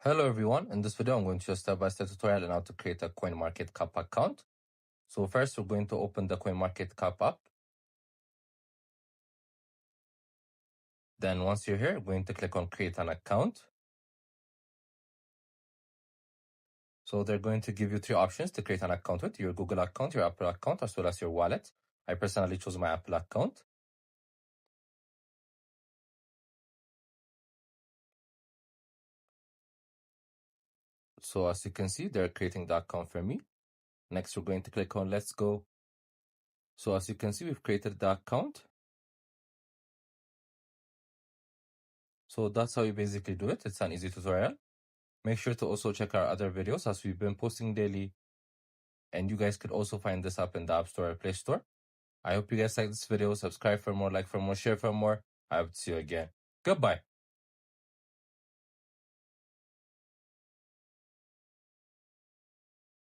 Hello everyone, in this video I'm going to show a step-by-step tutorial on how to create a CoinMarketCap account. So first we're going to open the CoinMarketCap app. Then once you're here, we're going to click on create an account. So they're going to give you three options to create an account with: your Google account, your Apple account, as well as your wallet. I personally chose my Apple account. So as you can see, they're creating the account for me. Next, we're going to click on let's go. So as you can see, we've created the account. So that's how you basically do it. It's an easy tutorial. Make sure to also check our other videos as we've been posting daily. And you guys could also find this app in the App Store or Play Store. I hope you guys like this video. Subscribe for more, like for more, share for more. I hope to see you again. Goodbye.